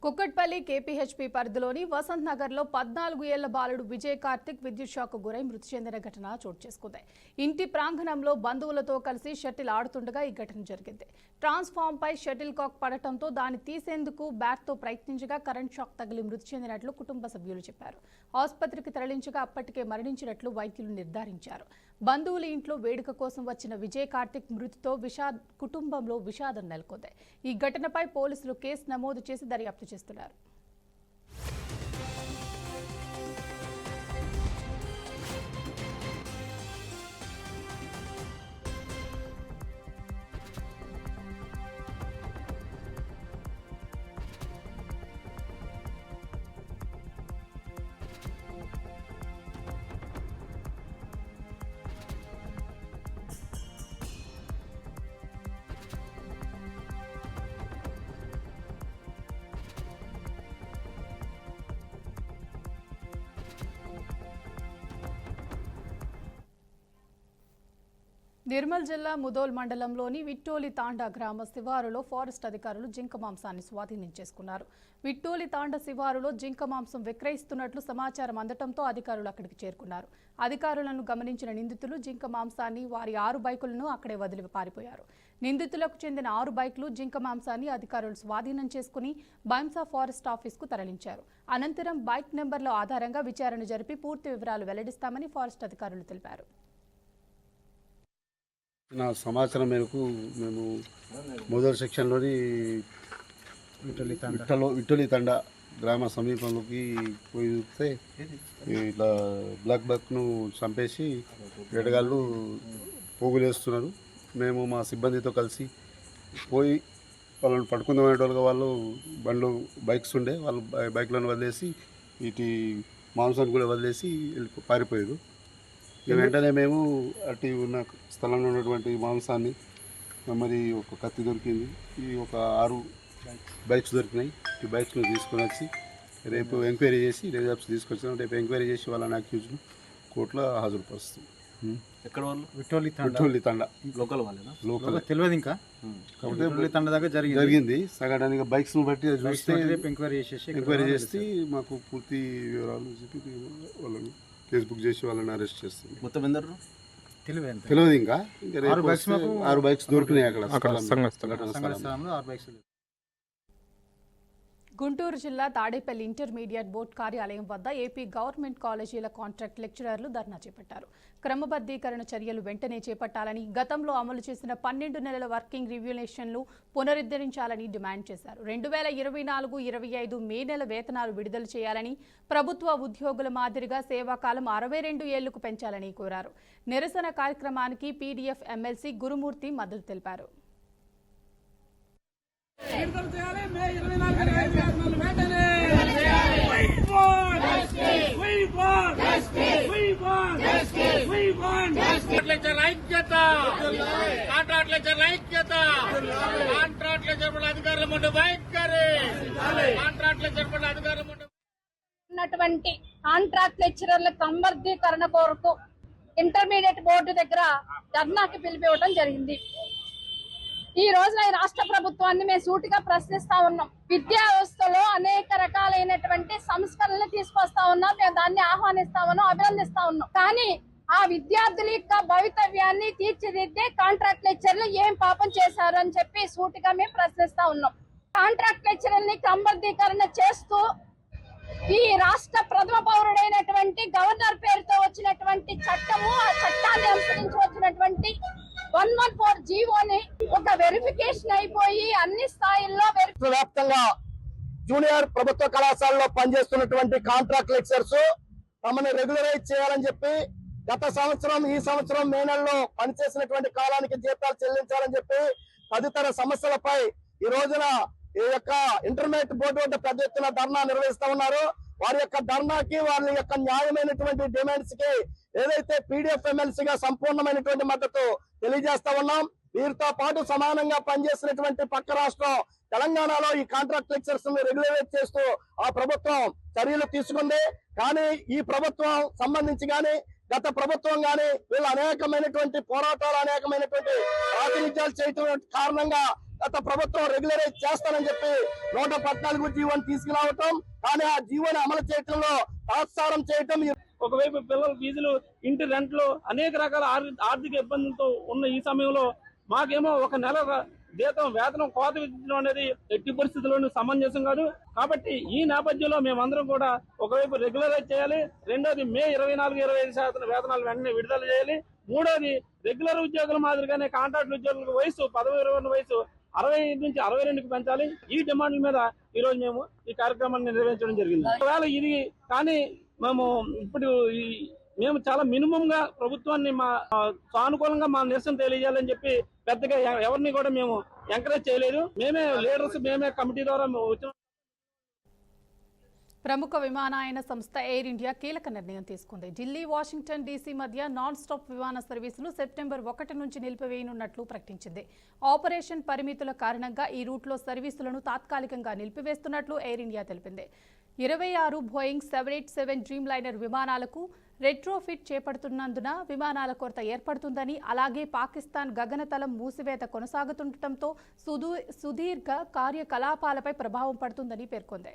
Kukatpally KPHP పరిధిలోని వసంత్ నగర్లో 14 ఏళ్ల బాలుడు విజయ్ కార్తిక్ విద్యుత్ షాక్ గురై మృతి చెందిన ఘటన చోటు చేసుకుంది. ఇంటి ప్రాంగణంలో బంధువులతో కలిసి షటిల్ ఆడుతుండగా ఈ ఘటన జరిగింది. ట్రాన్స్ఫార్మ్ పై షటిల్ కాక్ పడటంతో దాన్ని తీసేందుకు బ్యాట్తో ప్రయత్నించగా కరెంట్ షాక్ తగిలి మృతి చెందినట్లు కుటుంబ సభ్యులు చెప్పారు. ఆసుపత్రికి తరలించగా అప్పటికే మరణించినట్లు వైద్యులు నిర్ధారించారు. బంధువుల ఇంట్లో వేడుక కోసం వచ్చిన విజయ్ కార్తిక్ మృతితో కుటుంబంలో విషాదం నెలకొంది. ఈ ఘటనపై పోలీసులు కేసు నమోదు చేసి దర్యాప్తు చేస్తున్నారు. నిర్మల్ జిల్లా ముదోల్ మండలంలోని విట్టోలి తాండా గ్రామ శివారులో ఫారెస్ట్ అధికారులు జింక మాంసాన్ని స్వాధీనం చేసుకున్నారు. విట్టోలి తాండా శివారులో జింక మాంసం విక్రయిస్తున్నట్లు సమాచారం అందటంతో అధికారులు అక్కడికి చేరుకున్నారు. అధికారులను గమనించిన నిందితులు జింక మాంసాన్ని వారి 6 బైకులను అక్కడే వదిలి పారిపోయారు. నిందితులకు చెందిన 6 బైకులు జింక మాంసాన్ని అధికారులు స్వాధీనం చేసుకుని బైంసా ఫారెస్ట్ ఆఫీస్కు తరలించారు. అనంతరం బైక్ నెంబర్ల ఆధారంగా విచారణ జరిపి పూర్తి వివరాలు వెల్లడిస్తామని ఫారెస్ట్ అధికారులు తెలిపారు. నా సమాచారం మేరకు మేము మొదటి సెక్షన్లోని విట్టోలి తండా గ్రామ సమీపంలోకి పోయి చూస్తే ఇట్లా బ్లాక్ బక్ను చంపేసి వేటగాళ్ళు పోగులేస్తున్నారు. మేము మా సిబ్బందితో కలిసి పోయి వాళ్ళని పట్టుకుందామనే వాళ్ళగా వాళ్ళు బైక్స్ ఉండే వాళ్ళు బైక్లను వదిలేసి ఇటు మాంసాన్ని కూడా వదిలేసి పారిపోయారు. వెంటనే మేము అటు ఉన్న స్థలంలో ఉన్నటువంటి మాంసాన్ని మరి ఒక కత్తి దొరికింది, ఈ ఒక 6 బైక్స్ దొరికినాయి. ఈ బైక్స్ను తీసుకొని వచ్చి రేపు ఎంక్వైరీ చేసి రిజర్వ్స్ తీసుకొచ్చాం. రేపు ఎంక్వైరీ చేసి వాళ్ళని అక్యూజ్ను కోర్టులో హాజరుపరుస్తాం. ఎక్కడ వాళ్ళు? విట్టోలి తండా లోకల్ వాళ్ళేనా? లోకల్ తెలియదు ఇంకా. తండ దాకా జరిగింది సగటానికి బైక్స్ను బట్టి చూస్తే ఎంక్వైరీ చేస్తే మాకు పూర్తి వివరాలు చెప్పి వాళ్ళని కేసు బుక్ చేసి వాళ్ళని అరెస్ట్ చేస్తుంది. మొత్తం ఎందరు తెలియదు ఇంకా. 6 బైక్స్ దొరికినాయి అక్కడ. గుంటూరు జిల్లా తాడేపల్లి ఇంటర్మీడియట్ బోర్డు కార్యాలయం వద్ద ఏపీ గవర్నమెంట్ కాలేజీల కాంట్రాక్ట్ లెక్చరర్లు ధర్నా చేపట్టారు. క్రమబద్ధీకరణ చర్యలు వెంటనే చేపట్టాలని, గతంలో అమలు చేసిన 12 నెలల వర్కింగ్ రివ్యులేషన్లు పునరుద్ధరించాలని డిమాండ్ చేశారు. 2024-25 మే నెల వేతనాలు విడుదల చేయాలని, ప్రభుత్వ ఉద్యోగుల మాదిరిగా సేవాకాలం 62 ఏళ్లకు పెంచాలని కోరారు. నిరసన కార్యక్రమానికి పీడీఎఫ్ ఎమ్మెల్సీ గురుమూర్తి మద్దతు తెలిపారు. ఉన్నటువంటి కాంట్రాక్ట్ లెక్చరర్ల క్రమబద్ధీకరణ కొరకు ఇంటర్మీడియట్ బోర్డు దగ్గర ధర్నాకి పిలిపివ్వడం జరిగింది. ఈ రోజున రాష్ట్ర ప్రభుత్వాన్ని మేము సూటిగా ప్రశ్నిస్తా ఉన్నాం. విద్యా వ్యవస్థలో అనేక రకాలైనటువంటి సంస్కరణలు తీసుకొస్తా ఉన్నాం. మేము దాన్ని ఆహ్వానిస్తా ఉన్నాం, అభినందిస్తా ఉన్నాం. కానీ ఆ విద్యార్థుల యొక్క భవితవ్యాన్ని తీర్చిదిద్దే కాంట్రాక్ట్ లెక్చర్లు ఏం పాపం చేశారు అని చెప్పి సూటిగా మేము ప్రశ్నిస్తా ఉన్నాం. కాంట్రాక్ట్ లెక్చర్లని క్రమబద్ధీకరణ చేస్తూ ఈ రాష్ట్ర ప్రథమ పౌరుడైనటువంటి గవర్నర్ పేరుతో వచ్చినటువంటి చట్టము, ఆ చట్టాన్ని అనుసరించి వచ్చినటువంటి 114 జీవోని ఒక వెరిఫికేషన్ అయిపోయి అన్ని స్థాయిల్లో వ్యాప్తంగా జూనియర్ ప్రభుత్వ కళాశాలలో పనిచేస్తున్నటువంటి కాంట్రాక్ట్ లెక్చర్స్ తమని రెగ్యులరైజ్ చేయాలని చెప్పి గత సంవత్సరం ఈ సంవత్సరం మే నెలలో పనిచేసినటువంటి కాలానికి జీతాలు చెల్లించాలని చెప్పి తదితర సమస్యలపై ఈ రోజున ఈ యొక్క ఇంటర్మీడియట్ బోర్డు వద్ద పెద్ద ఎత్తున ధర్నా నిర్వహిస్తా ఉన్నారు. వారి యొక్క ధర్నాకి వారి యొక్క న్యాయమైనటువంటి డిమాండ్స్ కి ఏదైతే పీడీఎఫ్ ఎమ్మెల్సీగా సంపూర్ణమైనటువంటి మద్దతు తెలియజేస్తా ఉన్నాం. వీరితో పాటు సమానంగా పనిచేసినటువంటి పక్క రాష్ట్రం తెలంగాణలో ఈ కాంట్రాక్ట్ లెక్చర్స్ రెగ్యులేట్ చేస్తూ ఆ ప్రభుత్వం చర్యలు తీసుకుంది. కానీ ఈ ప్రభుత్వం సంబంధించి గాని గత ప్రభుత్వం గాని వీళ్ళు అనేకమైనటువంటి పోరాటాలు, అనేకమైనటువంటి ప్రాతినిధ్యాలు చేయటం కారణంగా గత ప్రభుత్వం రెగ్యులరైజ్ చేస్తానని చెప్పి 114 జీవోని తీసుకురావటం, కానీ ఆ జీవోని అమలు చేయటంలో తాత్సారం చేయటం. ఒకవైపు పిల్లల ఫీజులు, ఇంటి రెంట్లు, అనేక రకాల ఆర్థిక ఇబ్బందులతో ఉన్న ఈ సమయంలో మాకేమో ఒక నెల వేతనం కోత విధించడం అనేది ఎట్టి పరిస్థితుల్లోనూ సమంజసం కాదు. కాబట్టి ఈ నేపథ్యంలో మేమందరం కూడా ఒకవైపు రెగ్యులరైజ్ చేయాలి, రెండోది మే 24-25% వేతనాలు వెంటనే విడుదల చేయాలి, మూడోది రెగ్యులర్ ఉద్యోగుల మాదిరిగానే కాంట్రాక్ట్ ఉద్యోగుల వయసు 12 వయసు 65 నుంచి 62కి పెంచాలి. ఈ డిమాండ్ల మీద ఈ రోజు మేము ఈ కార్యక్రమాన్ని నిర్వహించడం జరిగింది. ఒకవేళ ఇది కానీ మేము చాలా మినిమం గా ప్రభుత్వాన్ని సానుకూలంగా మా నిరసన తెలియజేయాలని చెప్పి పెద్దగా ఎవరిని కూడా మేము ఎంకరేజ్ చేయలేదు. మేమే లీడర్స్, మేమే కమిటీ ద్వారా వచ్చిన. ప్రముఖ విమానయాన సంస్థ ఎయిర్ ఇండియా కీలక నిర్ణయం తీసుకుంది. ఢిల్లీ, వాషింగ్టన్ డీసీ మధ్య నాన్ స్టాప్ విమాన సర్వీసులు సెప్టెంబర్ 1 నుంచి నిలిపివేయనున్నట్లు ప్రకటించింది. ఆపరేషన్ పరిమితుల కారణంగా ఈ రూట్లో సర్వీసులను తాత్కాలికంగా నిలిపివేస్తున్నట్లు ఎయిర్ ఇండియా తెలిపింది. 26 బోయింగ్ 787 డ్రీమ్ లైనర్ విమానాలకు రెట్రోఫిట్ చేపడుతున్నందున విమానాల కొరత ఏర్పడుతుందని, అలాగే పాకిస్తాన్ గగనతలం మూసివేత కొనసాగుతుండటంతో సుదీర్ఘ కార్యకలాపాలపై ప్రభావం పడుతుందని పేర్కొంది.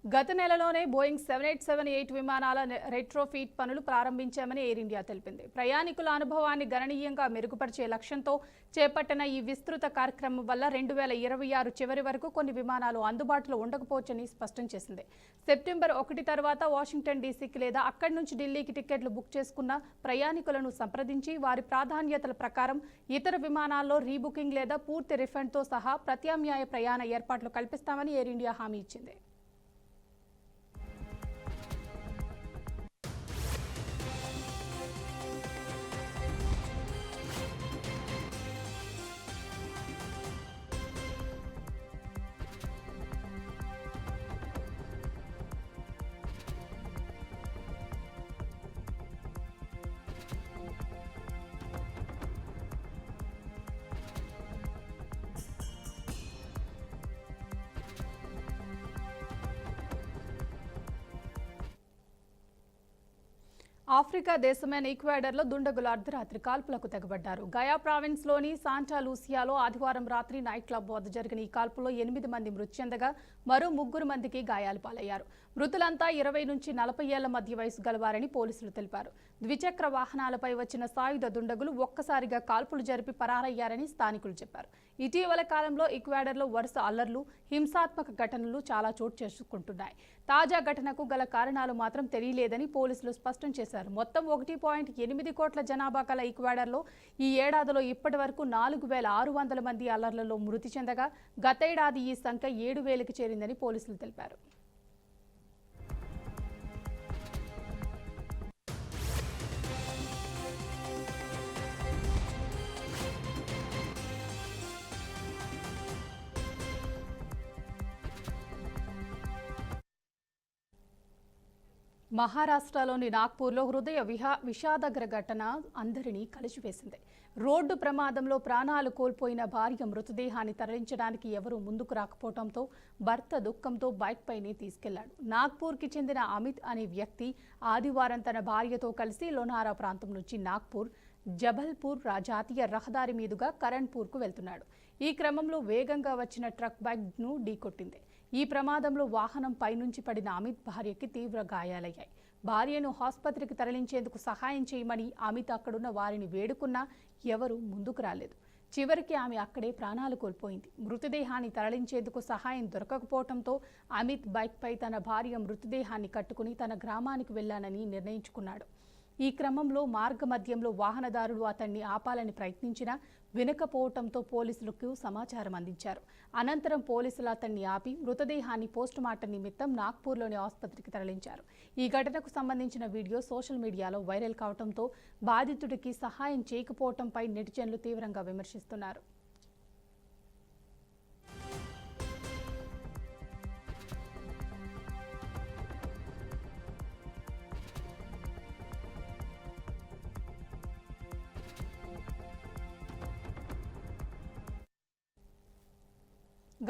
గత నెలలోనే బోయింగ్ 787-8 విమానాల రెట్రోఫిట్ పనులు ప్రారంభించామని ఎయిర్ ఇండియా తెలిపింది. ప్రయాణికుల అనుభవాన్ని గణనీయంగా మెరుగుపరిచే లక్ష్యంతో చేపట్టిన ఈ విస్తృత కార్యక్రమం వల్ల 2026 చివరి వరకు కొన్ని విమానాలు అందుబాటులో ఉండకపోవచ్చని స్పష్టం చేసింది. సెప్టెంబర్ 1 తర్వాత వాషింగ్టన్ డీసీకి లేదా అక్కడి నుంచి ఢిల్లీకి టికెట్లు బుక్ చేసుకున్న ప్రయాణికులను సంప్రదించి వారి ప్రాధాన్యతల ప్రకారం ఇతర విమానాల్లో రీబుకింగ్ లేదా పూర్తి రిఫండ్తో సహా ప్రత్యామ్నాయ ప్రయాణ ఏర్పాట్లు కల్పిస్తామని ఎయిర్ ఇండియా హామీ ఇచ్చింది. ఆఫ్రికా దేశమైన ఈక్వెడార్లో దుండగులు అర్ధరాత్రి కాల్పులకు తెగబడ్డారు. గయా ప్రావిన్స్లోని శాంటా లూసియాలో ఆదివారం రాత్రి నైట్ క్లబ్ వద్ద జరిగిన ఈ కాల్పులో 8 మంది మృతి చెందగా మరో 3 మందికి గాయాలు పాలయ్యారు. మృతులంతా 20 నుంచి 40 ఏళ్ల మధ్య వయసు గలవారని పోలీసులు తెలిపారు. ద్విచక్ర వాహనాలపై వచ్చిన సాయుధ దుండగులు ఒక్కసారిగా కాల్పులు జరిపి పరారయ్యారని స్థానికులు చెప్పారు. ఇటీవల కాలంలో ఈక్వెడార్లో వరుస అల్లర్లు, హింసాత్మక ఘటనలు చాలా చోటు చేసుకుంటున్నాయి. తాజా ఘటనకు గల కారణాలు మాత్రం తెలియలేదని పోలీసులు స్పష్టం చేశారు. మొత్తం 1.8 కోట్ల జనాభా గల ఈక్వెడార్లో ఈ ఏడాదిలో ఇప్పటి వరకు 4,600 మంది అల్లర్లలో మృతి చెందగా గతేడాది ఈ సంఖ్య 7,000కి చేరిందని పోలీసులు తెలిపారు. మహారాష్ట్రలోని నాగ్పూర్లో హృదయ విషాదకర ఘటన అందరినీ కలిసివేసింది. రోడ్డు ప్రమాదంలో ప్రాణాలు కోల్పోయిన భార్య మృతదేహాన్ని తరలించడానికి ఎవరూ ముందుకు రాకపోవడంతో భర్త దుఃఖంతో బైక్ పైనే తీసుకెళ్లాడు. నాగ్పూర్కి చెందిన అమిత్ అనే వ్యక్తి ఆదివారం తన భార్యతో కలిసి లోనారా ప్రాంతం నుంచి నాగ్పూర్ జబల్పూర్ జాతీయ రహదారి మీదుగా కరణ్పూర్కు వెళ్తున్నాడు. ఈ క్రమంలో వేగంగా వచ్చిన ట్రక్ బైక్ను ఢీకొట్టింది. ఈ ప్రమాదంలో వాహనం పైనుంచి పడిన అమిత్ భార్యకి తీవ్ర గాయాలయ్యాయి. భార్యను ఆసుపత్రికి తరలించేందుకు సహాయం చేయమని అమిత్ అక్కడున్న వారిని వేడుకున్నా ఎవరూ ముందుకు రాలేదు. చివరికి ఆమె అక్కడే ప్రాణాలు కోల్పోయింది. మృతదేహాన్ని తరలించేందుకు సహాయం దొరకకపోవడంతో అమిత్ బైక్పై తన భార్య మృతదేహాన్ని కట్టుకుని తన గ్రామానికి వెళ్లానని నిర్ణయించుకున్నాడు. ఈ క్రమంలో మార్గమధ్యంలో వాహనదారులు అతన్ని ఆపాలని ప్రయత్నించినా వినకపోవడంతో పోలీసులకు సమాచారం అందించారు. అనంతరం పోలీసులు అతన్ని ఆపి మృతదేహాన్ని పోస్టుమార్టం నిమిత్తం నాగ్పూర్లోని ఆసుపత్రికి తరలించారు. ఈ ఘటనకు సంబంధించిన వీడియో సోషల్ మీడియాలో వైరల్ కావడంతో బాధితుడికి సహాయం చేయకపోవడంపై నెటిజన్లు తీవ్రంగా విమర్శిస్తున్నారు.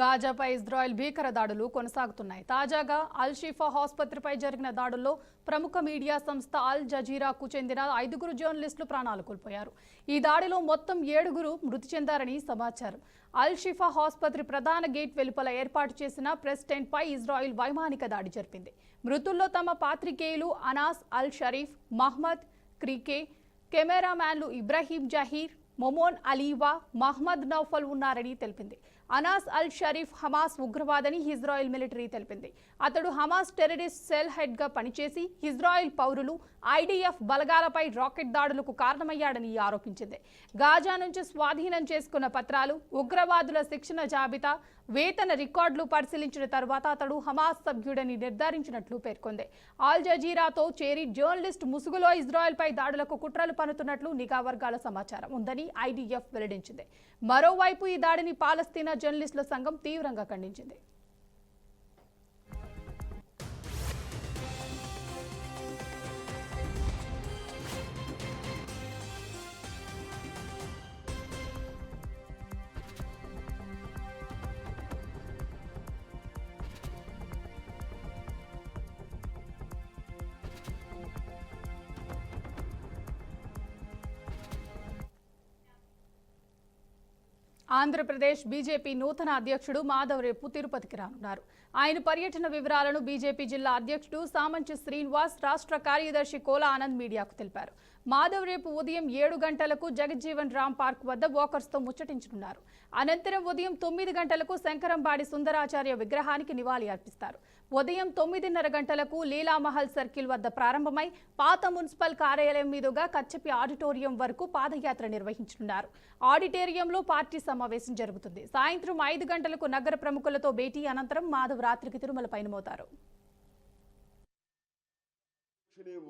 గాజాపై ఇజ్రాయెల్ భీకర దాడులు కొనసాగుతున్నాయి. తాజాగా అల్ షిఫా ఆసుపత్రిపై జరిగిన దాడుల్లో ప్రముఖ మీడియా సంస్థ అల్ జజీరాకు చెందిన 5 జర్నలిస్టులు ప్రాణాలు కోల్పోయారు. ఈ దాడిలో మొత్తం 7 మృతి చెందారని సమాచారం. అల్ షిఫా ఆసుపత్రి ప్రధాన గేట్ వెలుపల ఏర్పాటు చేసిన ప్రెస్ టెంట్ పై ఇజ్రాయెల్ వైమానిక దాడి జరిపింది. మృతుల్లో తమ పాత్రికేయులు అనాస్ అల్ షరీఫ్, మహ్మద్ క్రీకే, కెమెరామ్యాన్లు ఇబ్రాహీం జహీర్, మొమోన్ అలీవా, మహ్మద్ నౌఫల్ ఉన్నారని తెలిపింది. అనాస్ అల్ షరీఫ్ హమాస్ ఉగ్రవాదని ఇజ్రాయెల్ మిలిటరీ తెలిపింది. అతడు హమాస్ టెర్రరిస్ట్ సెల్ హెడ్గా పనిచేసి ఇజ్రాయెల్ పౌరులు, ఐడిఎఫ్ బలగాలపై రాకెట్ దాడులకు కారణమయ్యాడని ఆరోపించింది. గాజా నుంచి స్వాధీనం చేసుకున్న పత్రాలు, ఉగ్రవాదుల శిక్షణ జాబితా, వేతన రికార్డులు పరిశీలించిన తర్వాత అతడు హమాస్ సభ్యుడని నిర్ధారించినట్లు పేర్కొంది. ఆల్ జజీరాతో చేరి జర్నలిస్ట్ ముసుగులో ఇజ్రాయెల్పై దాడులకు కుట్రలు పన్నుతున్నట్లు నిఘా వర్గాల సమాచారం ఉందని ఐడిఎఫ్ వెల్లడించింది. మరోవైపు ఈ దాడిని పాలస్తీనా జర్నలిస్టుల సంఘం తీవ్రంగా ఖండించింది. ఆంధ్రప్రదేశ్ బీజేపీ నూతన అధ్యక్షుడు మాధవ్ రేపు తిరుపతికి రానున్నారు. ఆయన పర్యటన వివరాలను బీజేపీ జిల్లా అధ్యక్షుడు సామంచి శ్రీనివాస్, రాష్ట్ర కార్యదర్శి కోలా ఆనంద్ మీడియాకు తెలిపారు. మాధవ్ రేపు ఉదయం 7 గంటలకు జగజ్జీవన్ రామ్ పార్క్ వద్ద వాకర్స్తో ముచ్చటించనున్నారు. అనంతరం ఉదయం 9 గంటలకు శంకరంబాడి సుందరాచార్య విగ్రహానికి నివాళి అర్పిస్తారు. ఉదయం 9:30 గంటలకు లీలామహల్ సర్కిల్ వద్ద ప్రారంభమై పాత మున్సిపల్ కార్యాలయం మీదుగా కచ్చపి ఆడిటోరియం వరకు పాదయాత్ర నిర్వహించనున్నారు. ఆడిటోరియంలో పార్టీ సమావేశం జరుగుతుంది. సాయంత్రం 5 గంటలకు నగర ప్రముఖులతో భేటీ అనంతరం మాధవ్ రాత్రికి తిరుమల పయనమవుతారు.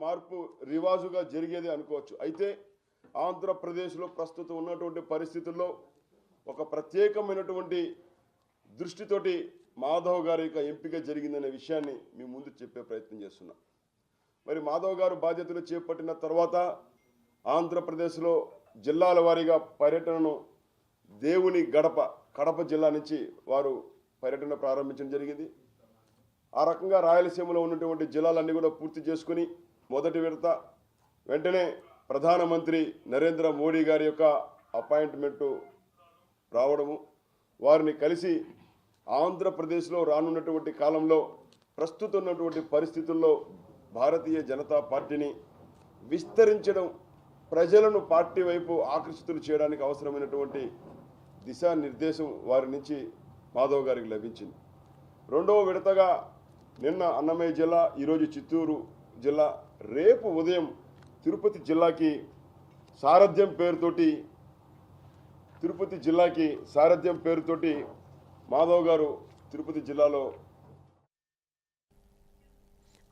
మార్పు రివాజుగా జరిగేది అనుకోవచ్చు. అయితే ఆంధ్రప్రదేశ్లో ప్రస్తుతం ఉన్నటువంటి పరిస్థితుల్లో ఒక ప్రత్యేకమైనటువంటి దృష్టితోటి మాధవ్ గారి యొక్క ఎంపిక జరిగిందనే విషయాన్ని మీ ముందు చెప్పే ప్రయత్నం చేస్తున్నా. మరి మాధవ్ గారు బాధ్యతలు చేపట్టిన తర్వాత ఆంధ్రప్రదేశ్లో జిల్లాల వారీగా పర్యటనను దేవుని గడప కడప జిల్లా నుంచి వారు పర్యటన ప్రారంభించడం జరిగింది. ఆ రకంగా రాయలసీమలో ఉన్నటువంటి జిల్లాలన్నీ కూడా పూర్తి చేసుకుని మొదటి విడత వెంటనే ప్రధానమంత్రి నరేంద్ర మోడీ గారి యొక్క అపాయింట్మెంటు రావడము, వారిని కలిసి ఆంధ్రప్రదేశ్లో రానున్నటువంటి కాలంలో ప్రస్తుతం ఉన్నటువంటి పరిస్థితుల్లో భారతీయ జనతా పార్టీని విస్తరించడం, ప్రజలను పార్టీ వైపు ఆకర్షితులు చేయడానికి అవసరమైనటువంటి దిశానిర్దేశం వారి నుంచి మాధవ్ గారికి లభించింది. రెండవ విడతగా నిన్న అన్నమయ్య జిల్లా, ఈరోజు చిత్తూరు జిల్లా, రేపు ఉదయం తిరుపతి జిల్లాకి సారథ్యం పేరుతోటి మాధవ్ గారు తిరుపతి జిల్లాలో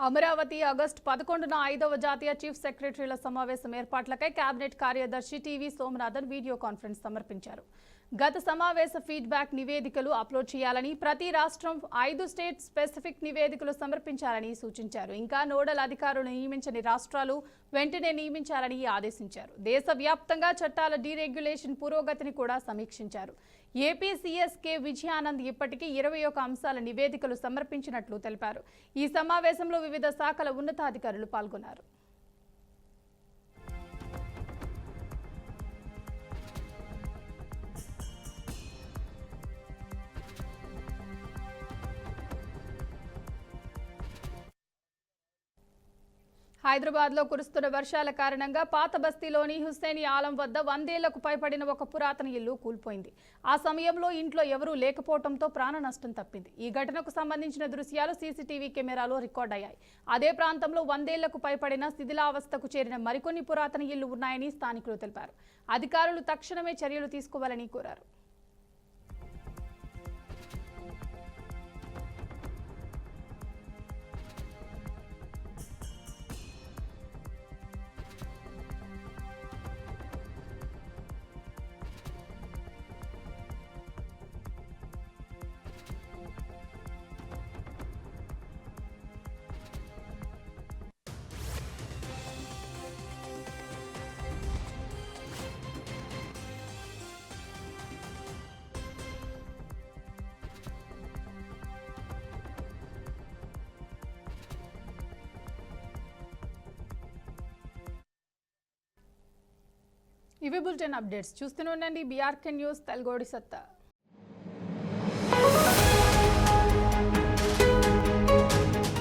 అమరావతి ఆగస్టు 11న 5వ జాతీయ చీఫ్ సెక్రటరీల సమావేశం ఏర్పాట్లకై కేబినెట్ కార్యదర్శి టీవీ సోమనాథన్ వీడియో కాన్ఫరెన్స్ సమర్పించారు. గత సమావేశ ఫీడ్బ్యాక్ నివేదికలు అప్లోడ్ చేయాలని, ప్రతి రాష్ట్రం 5 స్టేట్ స్పెసిఫిక్ నివేదికలు సమర్పించాలని సూచించారు. ఇంకా నోడల్ అధికారులు నియమించని రాష్ట్రాలు వెంటనే నియమించాలని ఆదేశించారు. దేశవ్యాప్తంగా చట్టాల డీరెగ్యులేషన్ పురోగతిని కూడా సమీక్షించారు. ఏపీ సీఎస్ కె విజయానంద్ ఇప్పటికీ 21 అంశాల నివేదికలు సమర్పించినట్లు తెలిపారు. ఈ సమావేశంలో వివిధ శాఖల ఉన్నతాధికారులు పాల్గొన్నారు. హైదరాబాద్లో కురుస్తున్న వర్షాల కారణంగా పాత బస్తీలోని హుస్సేని ఆలం వద్ద 100 ఏళ్లకు పైబడిన ఒక పురాతన ఇల్లు కూలిపోయింది. ఆ సమయంలో ఇంట్లో ఎవరూ లేకపోవడంతో ప్రాణ నష్టం తప్పింది. ఈ ఘటనకు సంబంధించిన దృశ్యాలు సీసీటీవీ కెమెరాలో రికార్డ్ అయ్యాయి. అదే ప్రాంతంలో 100 ఏళ్లకు పైబడిన శిథిలావస్థకు చేరిన మరికొన్ని పురాతన ఇళ్లు ఉన్నాయని స్థానికులు తెలిపారు. అధికారులు తక్షణమే చర్యలు తీసుకోవాలని కోరారు. ఇవి బులెటిన్ అప్డేట్స్ చూస్తూనే ఉండండి బీఆర్కే న్యూస్ తెలుగోడి సత్తా.